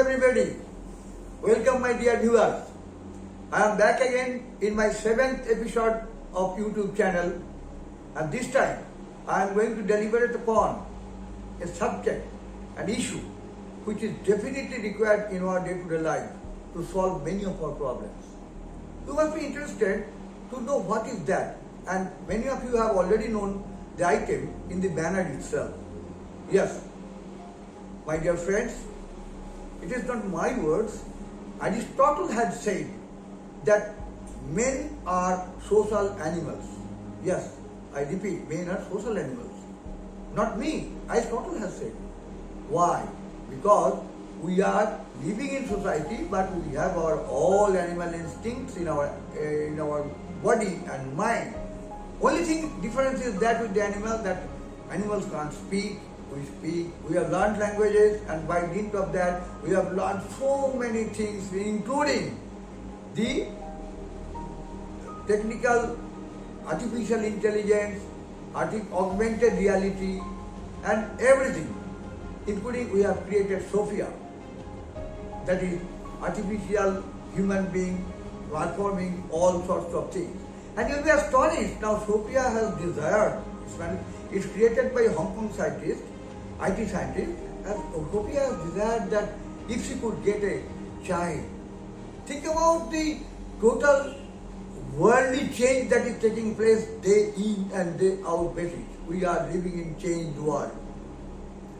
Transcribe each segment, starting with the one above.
everybody. Welcome my dear viewers. I am back again in my 7th episode of YouTube channel, and this time I am going to deliberate upon a subject, an issue which is definitely required in our day-to-day life to solve many of our problems. You must be interested to know what is that, and many of you have already known the item in the banner itself. Yes, my dear friends, it is not my words. Aristotle had said that men are social animals. Yes, I repeat, men are social animals. Not me, Aristotle has said. Why? Because we are living in society, but we have our all animal instincts in our body and mind. Only thing difference is that with the animal, that animals can't speak. We speak, we have learned languages, and by dint of that, we have learned so many things, including the technical, artificial intelligence, augmented reality, and everything, including we have created Sophia, that is artificial human being performing all sorts of things. And you'll be astonished, now Sophia has desired, it's created by Hong Kong scientists, IT scientist, as Sophia has desired that if she could get a child. Think about the total worldly change that is taking place day in and day out basis. We are living in changed world.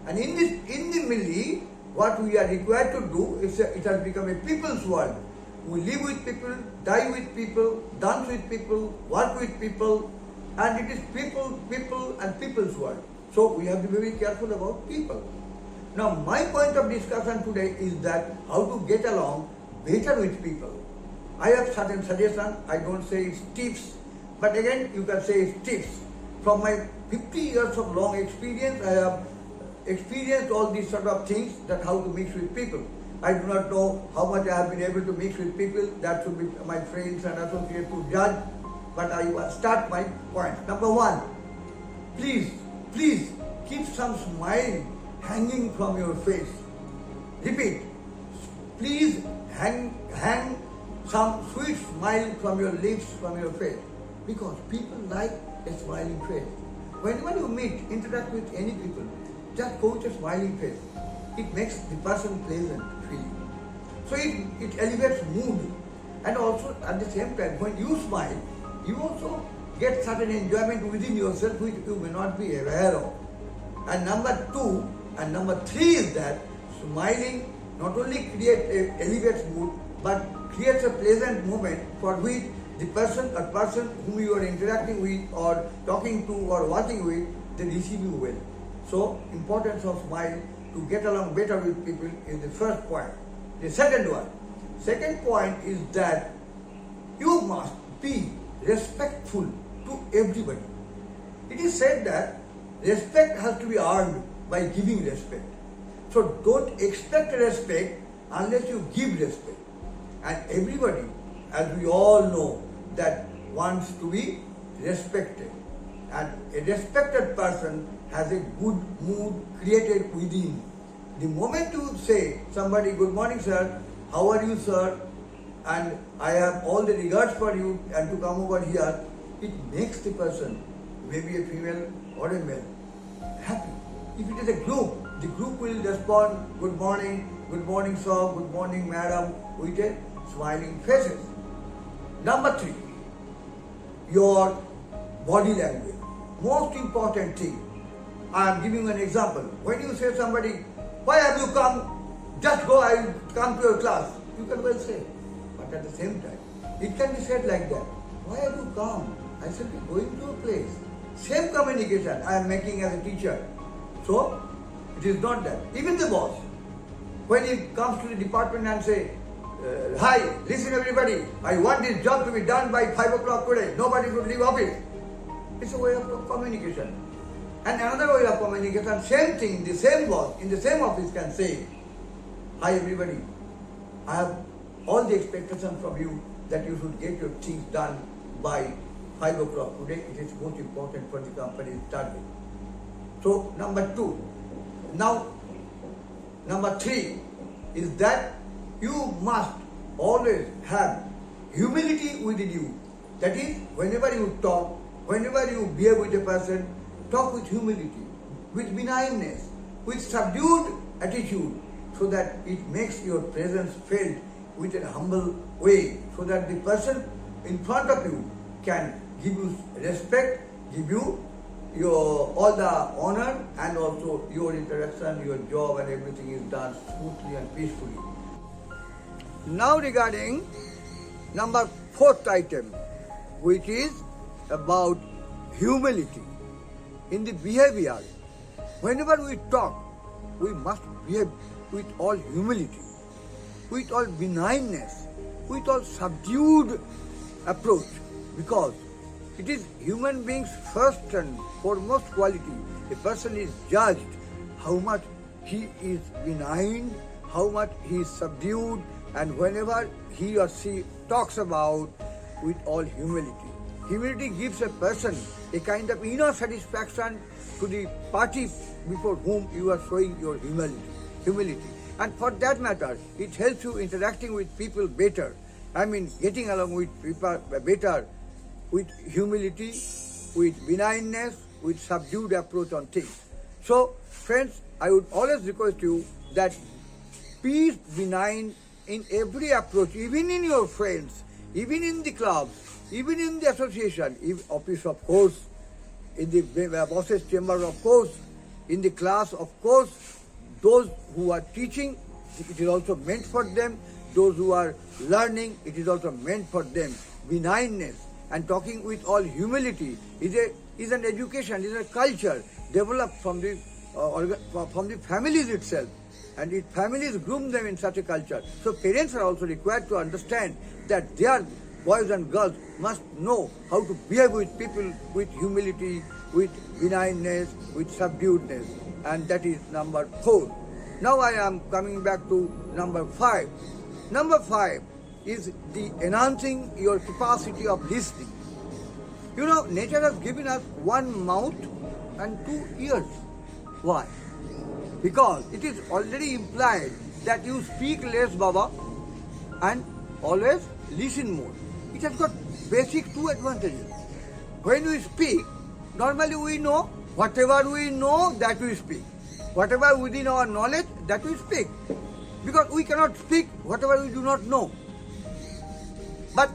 And in the middle, what we are required to do is it has become a people's world. We live with people, die with people, dance with people, work with people, and it is people and people's world. So we have to be very careful about people. Now my point of discussion today is that how to get along better with people. I have certain suggestions, I don't say it's tips, but again you can say it's tips. From my 50 years of long experience, I have experienced all these sort of things, that how to mix with people. I do not know how much I have been able to mix with people, that should be my friends and associates to judge, but I will start my point. Number one, please keep some smile hanging from your face. Repeat, please hang some sweet smile from your lips, from your face, because people like a smiling face. Whenever you meet, interact with any people, just go with a smiling face. It makes the person pleasant feeling. So it elevates mood, and also at the same time, when you smile, you also get certain enjoyment within yourself which you may not be aware of. And number 2 and number 3 is that smiling not only elevates mood, but creates a pleasant moment for which the person whom you are interacting with or talking to or working with, they receive you well. So importance of smile to get along better with people is the first point. The second point is that you must be respectful to everybody. It is said that respect has to be earned by giving respect. So don't expect respect unless you give respect. And everybody, as we all know, that wants to be respected. And a respected person has a good mood created within. The moment you say somebody, good morning sir, how are you sir, and I have all the regards for you and to come over here, it makes the person, maybe a female or a male, happy. If it is a group, the group will respond, good morning sir, good morning madam, with a smiling faces. Number 3, your body language. Most important thing. I am giving an example. When you say somebody, why have you come? Just go, I will come to your class. You can well say. But at the same time, it can be said like that. Why have you come? I shall be going to a place. Same communication I am making as a teacher. So, it is not that. Even the boss, when he comes to the department and say, hi, listen everybody, I want this job to be done by 5 o'clock today. Nobody should leave office. It's a way of communication. And another way of communication, same thing, the same boss in the same office can say, hi everybody, I have all the expectation from you that you should get your things done by 5 o'clock today. It is most important for the company's target. So number 2. Now, number 3 is that you must always have humility within you. That is, whenever you talk, whenever you behave with a person, talk with humility, with benignness, with subdued attitude, so that it makes your presence felt with a humble way, so that the person in front of you can give you respect, give you your all the honor, and also your interaction, your job and everything is done smoothly and peacefully. Now regarding number 4th item, which is about humility. In the behavior, whenever we talk, we must behave with all humility, with all benignness, with all subdued approach, because it is human beings' first and foremost quality. A person is judged how much he is benign, how much he is subdued, and whenever he or she talks about with all humility. Humility gives a person a kind of inner satisfaction to the party before whom you are showing your humility. And for that matter, it helps you interacting with people better. Getting along with people better with humility, with benignness, with subdued approach on things. So, friends, I would always request you that be benign in every approach, even in your friends, even in the clubs, even in the association, office of course, in the boss's chamber of course, in the class of course, those who are teaching, it is also meant for them, those who are learning, it is also meant for them. Benignness and talking with all humility is an education, is a culture developed from the families itself, and its families groom them in such a culture. So parents are also required to understand that their boys and girls must know how to behave with people with humility, with benignness, with subduedness, and that is number 4. Now I am coming back to number 5. Number 5 is the enhancing your capacity of listening. You know, nature has given us one mouth and 2 ears. Why? Because it is already implied that you speak less, Baba, and always listen more. It has got basic 2 advantages. When we speak, normally we know whatever we know that we speak. Whatever within our knowledge that we speak. Because we cannot speak whatever we do not know. But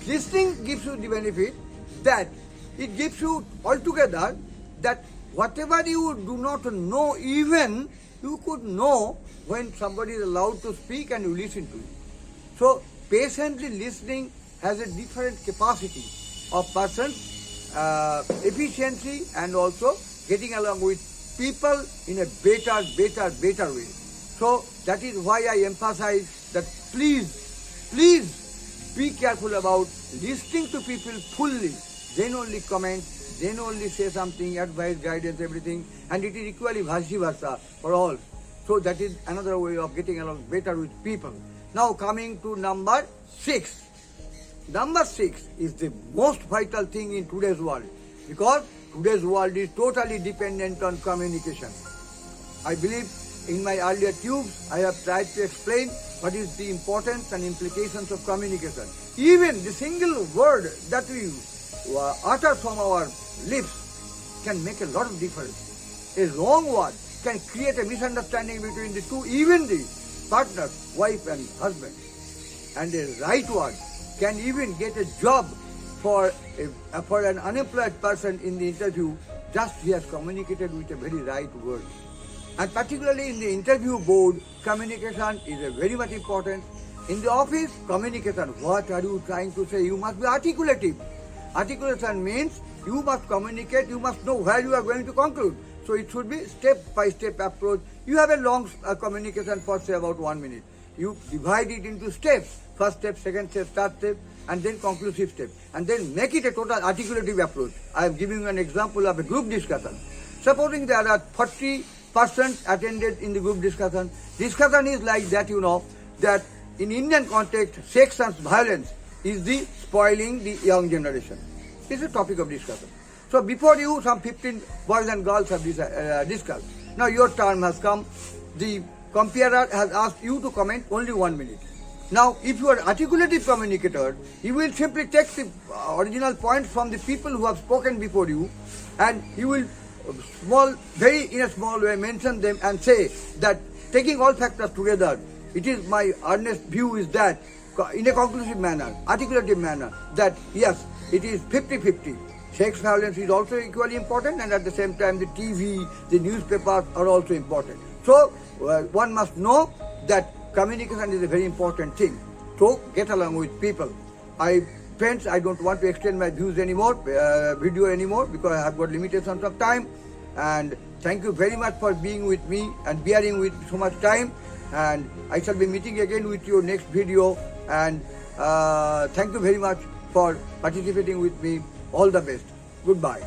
listening gives you the benefit that it gives you altogether that whatever you do not know, even you could know when somebody is allowed to speak and you listen to it. So patiently listening has a different capacity of person's efficiency and also getting along with people in a better way. So that is why I emphasize that please be careful about listening to people fully. Then only comment, then only say something, advice, guidance, everything, and it is equally vice versa for all. So that is another way of getting along better with people. Now coming to number 6. Number 6 is the most vital thing in today's world, because today's world is totally dependent on communication. I believe in my earlier tubes I have tried to explain what is the importance and implications of communication. Even the single word that we utter from our lips can make a lot of difference. A wrong word can create a misunderstanding between the two, even the partners, wife and husband. And a right word can even get a job for an unemployed person in the interview, just he has communicated with a very right word. And particularly in the interview board, communication is very much important. In the office, communication, what are you trying to say? You must be articulative. Articulation means you must communicate, you must know where you are going to conclude. So it should be step-by-step approach. You have a long communication for say about 1 minute. You divide it into steps. First step, second step, third step, and then conclusive step. And then make it a total articulative approach. I am giving you an example of a group discussion. Supposing there are 40 persons attended in the group discussion. Discussion is like that, you know, that in Indian context, sex and violence is the spoiling the young generation. This is a topic of discussion. So before you, some 15 boys and girls have discussed. Now your turn has come. The comparer has asked you to comment only 1 minute. Now, if you are articulative communicator, you will simply take the original points from the people who have spoken before you, and you will in a small way mention them and say that taking all factors together, it is my earnest view is that in a conclusive manner, articulative manner, that yes, it is 50-50. Sex violence is also equally important, and at the same time the TV, the newspapers are also important. So one must know that communication is a very important thing. So get along with people. Friends, I don't want to extend my views anymore, video anymore, because I have got limitations of time. And thank you very much for being with me and bearing with so much time. And I shall be meeting again with you next video. And thank you very much for participating with me. All the best. Goodbye.